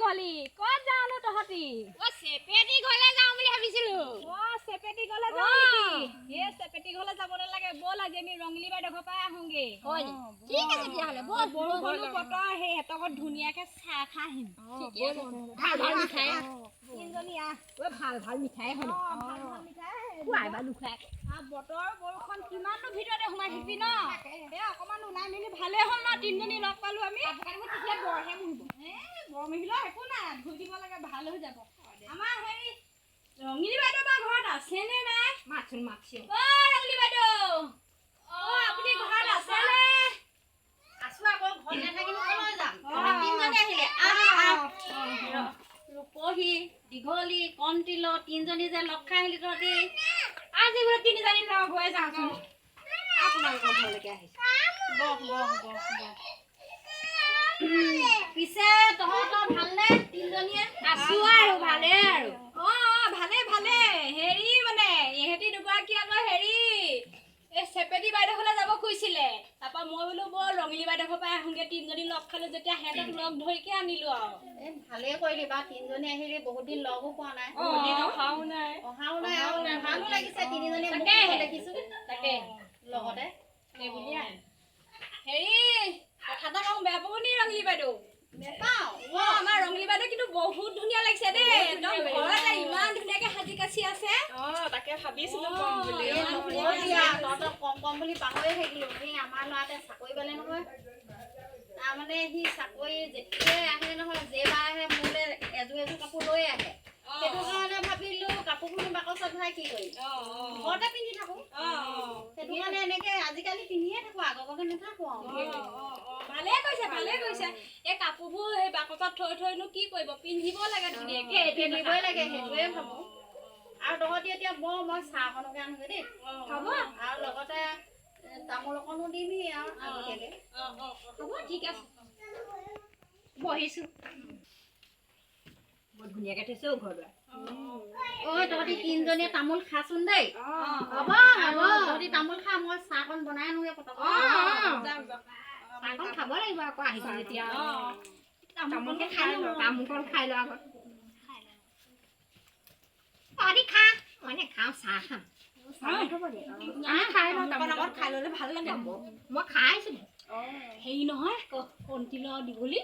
কুমলি ক'ত যাওঁনো তহঁতি? চেপেটি ঘৰলৈ যাওঁ বুলি ভাবিছিলো। চেপেটি ঘৰলৈ যাওঁ নেকি? চেপেটি ঘৰলৈ যাব নালাগে, ব'ল আজি আমি ৰঙিলী বাইদেউ ঘৰৰ পৰাই আহোঁগে। ঠিক আছে তেতিয়াহ'লে ব'ল। বৰষুণো বতৰ, সেই সিহঁতৰ ঘৰত ধুনীয়াকে চাহ খাই আহিম। ভাল মিঠাই তিনিজনী আহ। ভাল মিঠাই হ'ল। খুৱাই বা নোখুৱাই। বতৰ বৰষুণ কিমাননো ভিতৰতে সোমাই থাকিবি ন? অকণমান ওলাই মেলি ভালেই হ'ল ন? তিনিজনী লগ পালো আমি। বৰহে মুহিব। বৰ মুহিলেও একো নাই, ধুই দিব লাগে, ভাল হৈ যাব। আমাৰ হেৰি ৰঙিলী বাইদেউ বা ঘৰত আছে নে নাই? মাতচোন। ৰঙিলী বাইদেউ, আপুনি ঘৰত আছে নে? আছো আকৌ, ঘৰত নাথাকিনো কলৈ যাম? তিনিজনী আহিলে। ৰূপহী, দীঘলী, কণতিল তিনিজনী যে লগ খাই আহিলি তহঁতি। আজি বোলে তিনিজনী লগ হৈ যাওঁচোন। আপোনালোকৰ ঘৰলৈকে আহিছো। পিছে তহঁতৰ ভালনে তিনিজনীয়ে? আছো আৰু ভালে আৰু। ভালে। হেৰি মানে ইহঁতি দুগৰাকী আকৌ হেৰি এই চেপেটি বাইদেউ ঘৰলৈ যাব খুজিছিলে। তাৰপৰা মই বোলো ব'ল ৰঙিলী বাইদেউ ঘৰৰ পৰাই আহোঁগে, তিনিজনী লগ খালো যেতিয়া সিহঁতক লগ ধৰিকে আনিলো আৰু। ভালেই কৰিলি বা তিনিজনী আহিলি, বহুত দিন লগো পোৱা নাই। অহাও নাই আৰু ভালো লাগিছে তিনিজনী দেখিছো। তাকে লগতে সেইবুলিয়ে হেৰি কথা এটা কওঁ, বেয়া পাব নি ৰঙিলী বাইদেউ? নেপাওঁ। আমাৰ ৰঙিলী বাইদেউ কিন্তু বহুত ধুনীয়া লাগিছে দেই। একদম ঘৰতে ইমান ধুনীয়াকে সাজি কাচি আছে। তাকে ভাবিছিলো কম বুলি। তহঁতক কম বুলি পাহৰি থাকিলো। সেই আমাৰ ল'ৰাতে চাকৰি পালে নহয়। তাৰমানে সি চাকৰি যেতিয়াই আহে নহয়, যেইবাৰ আহে মোলৈ এযোৰ কাপোৰ লৈ আহে। সেইটো কাৰণে ভাবিলো কাপোৰখিনি বাকচত ভৰাই কি কৰিম, ঘৰতে পিন্ধি থাকো। সেইটো কাৰণে এনেকে আজিকালি পিন্ধিয়ে থাকো, আগৰকে নাথাকো আৰু। ভালে কৰিছে। এই কাপোৰবোৰ এই বাকচত থৈনো কি কৰিব, পিন্ধিব লাগে ধুনীয়াকে। পিন্ধিবই লাগে, সেইটোৱে ভাবো। আৰু তহঁতি এতিয়া মই চাহ অকণকে আনোগে দেই। হ'ব। আৰু লগতে তামোল অকণো দিবি আৰু আগতীয়াকে। হ'ব, ঠিক আছে। বহিছো। বৰ ধুনীয়াকে থৈছে ঘৰটো। তহঁতি তিনিজনীয়ে তামোল খাচোন দেই। হ'ব। তহঁতি তামোল খা, মই চাহকণ বনাই আনোগে পতককে। চাহকণ খাব লাগিব আকৌ আহিছো যেতিয়া। তামোলকে খাই লওঁ, তামোলকণ খাই লওঁ আগত। তহঁতি খা, মই নেখাওঁ, চাহ খাম। খাই ললে ভাল লাগে। মই খাইছো। হেৰি নহয় কণতিল দীঘলী,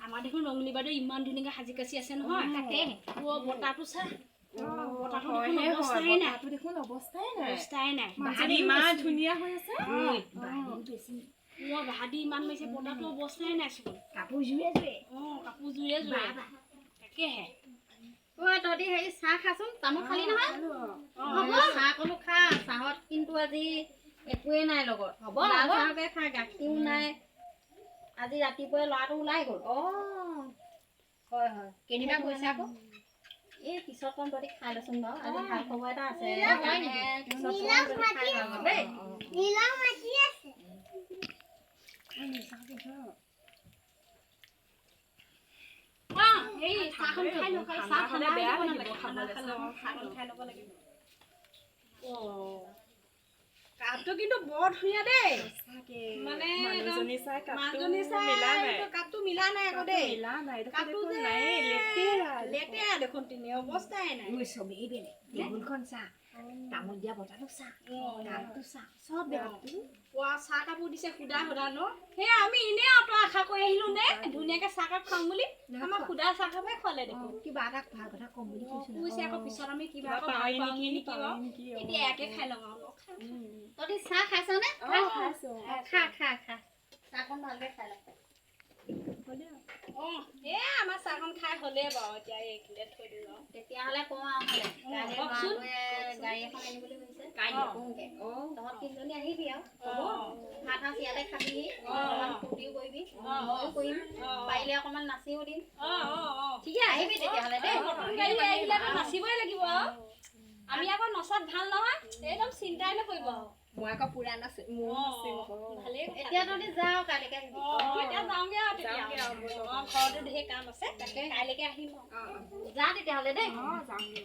আমাৰ দেখোন ৰঙিলী বাইদেউ ইমান ধুনীয়াকে সাজি কাচি আছে নহয়। তাকে বতাহটো চা। অৱস্থাই নাই। ইমান ধুনীয়া হৈ আছে। বাহাদি ইমান মাৰিছে, বতাহটো অৱস্থাই নাই চোন। কাপোৰ জুয়ে তাকেহে। তহঁতি হেৰি চাহ খাচোন, তামোল খালি নহয়? হ'ব, চাহকণো খা। চাহত কিন্তু আজি একোৱেই নাই লগত। লাল চাহকে খা, গাখীৰো নাই। আজি ৰাতিপুৱাই ল'ৰাটো ওলাই গ'ল। হয় কেনিবা গৈছে আকৌ। এই পিছত কম, তহঁতি খাই লৈচোন বাৰু। আজি ভাল খবৰ এটা আছে। কাপটো কিন্তু বৰ ধুনীয়া দেই। মানে কাপটো মিলা নাই আকৌ দেই। কাপটো যে লেতেৰা দেখোন, তিনি অৱস্থাই নাই। চবেই বেলেগ, টেবুলখন চা, তামোল দিয়া বটাটো চা, কাপটো চা, চব বেলেগ। চাহ কাপোৰ দিছে সুদা ন। সেয়া আমি এনেই আশা কৰি আহিলো নে ধুনীয়াকে চাহকাপ খাম বুলি। আমাৰ সুদা চাহ কাপে খোৱালে দেখোন। কিবা এটা ভাল কথা কম বুলি কৈছে আকৌ, পিছত আমি কিবা এতিয়া একে খাই লওঁ আৰু। তহঁতি চাহ খাইছ নে? খা চাহকণ ভালকে খাই ল। আমাৰ চাহকণ খাই হ'লে বাৰু, এতিয়া এইখিনিতে থৈ দিওঁ আৰু। তেতিয়াহ'লে কওঁ আৰু গাড়ী এখন আনিম বুলি কৈছে। তহঁত তিনিজনী আহিবি আৰু। ভাত সাঁজ ইয়াতে খাবিহি, অকণমান ফূৰ্তিও কৰিবি, ময়ো কৰিম, পাৰিলে অকণমান নাচিও দিম। ঠিকে আহিবি তেতিয়াহ'লে দেই। আহিলেতো নাচিবই লাগিব আৰু। আমি আকৌ নচাত ভাল নহয়, একদম চিন্তাই নকৰিব আৰু। মই আকৌ পুৰা নাচিম। ভালেই। এতিয়া তহঁতি যাওঁ, কাইলৈকে আহিবি। এতিয়া যাওঁগে আৰু তেতিয়া। ঘৰতো ঢেৰ কাম আছে, তাকে কাইলৈকে আহিম আৰু। যা তেতিয়াহ'লে দেই। যাওঁগে।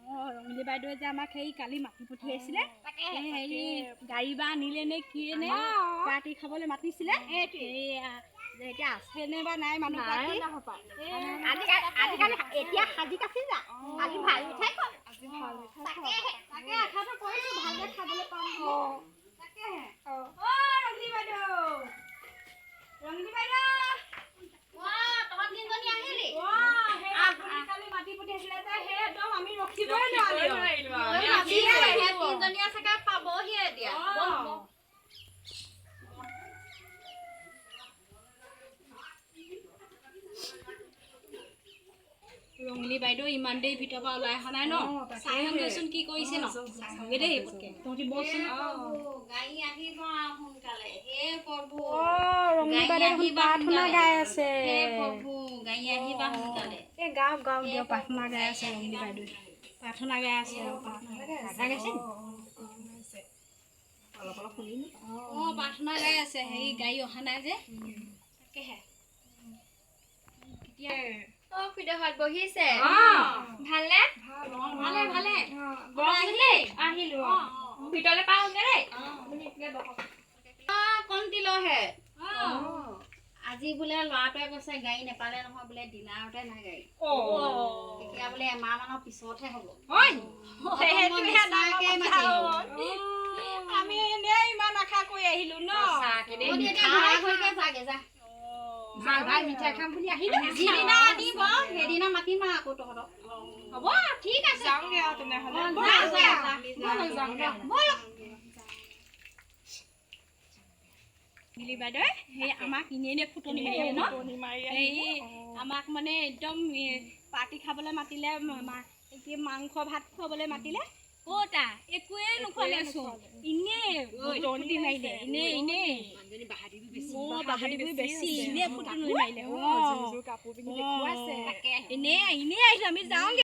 ৰঙিলী বাইদেৱে যে আমাক সেই কালি মাতি পঠিয়াইছিলে হেৰি গাড়ী বা আনিলে নে কি নে পাৰ্টি খাবলৈ মাতিছিলে এতিয়া আছে নে বা নাই মানুহ আজিকালি এতিয়া সাজি কাচি যা আজি ভাল মিঠাই খাম তাকে আশাটো কৰিছোঁ ভালকৈ খাবলৈ পাম তাকে ৰঙিলী বাইদেউ তহঁত তিনিজনী আহিলি কালি মাতি পঠিয়াইছিলে যে সেই একদম আমি ৰখিবই নোৱাৰিলো তিনিজনীয়ে চাগে পাবহি এতিয়া ৰঙিলী বাইদেউ ইমান দেৰি ভিতৰৰ পৰা ওলাই অহা নাই ন চাই আহোঁগৈচোন কি কৰিছে ন চাওঁগে দেই তহঁতি বচোন গাড়ী আহিব সোনকালে হে প্ৰভু ৰঙিলী বাইদেউ প্ৰাৰ্থনা গাই আছে হে প্ৰভু গাড়ী আহিবা সোনকালে এই গাঁও দিয়ক প্ৰাৰ্থনা গাই আছে ৰঙিলী বাইদেউ প্ৰাৰ্থনা গাই আছে অলপ অলপ শুনিম প্ৰাৰ্থনা গাই আছে হেৰি গাড়ী অহা নাই যে তাকেহে কেতিয়া খুইদেউহঁত বহিছে ভালনে ভালে ভালে আহিলো ভিতৰলৈ পাওঁগে দেই কণ্টিলহে আজি বোলে ল'ৰাটোৱে কৈছে গাড়ী নেপালে নহয় বোলে ডিলাৰতে নাই গাড়ী এতিয়া বোলে এমাহ মানৰ পিছতহে হ'ব আমি এনেই ইমান আশা কৰি আহিলো ন মিঠাই খাম বুলি আহিলো যিদিনা দিব সেইদিনা মাতিম আৰু আকৌ তহঁতক হ'ব ঠিক আছে যাওঁগে আৰু তেনেহ'লে মিলি বাইদেউ সেই আমাক এনেই ফুটনি মাৰিলে ন এই আমাক মানে একদম পাৰ্টি খাবলৈ মাতিলে মাংস ভাত খুৱাবলৈ মাতিলে ক'তা একোৱে নোখোৱালেচোন এনেই ফুটনি মাৰিলে এনেই বাহাদুৰি বেছি এনেই ফুটনি মাৰিলে এনেই আহিলো আমি যাওঁগে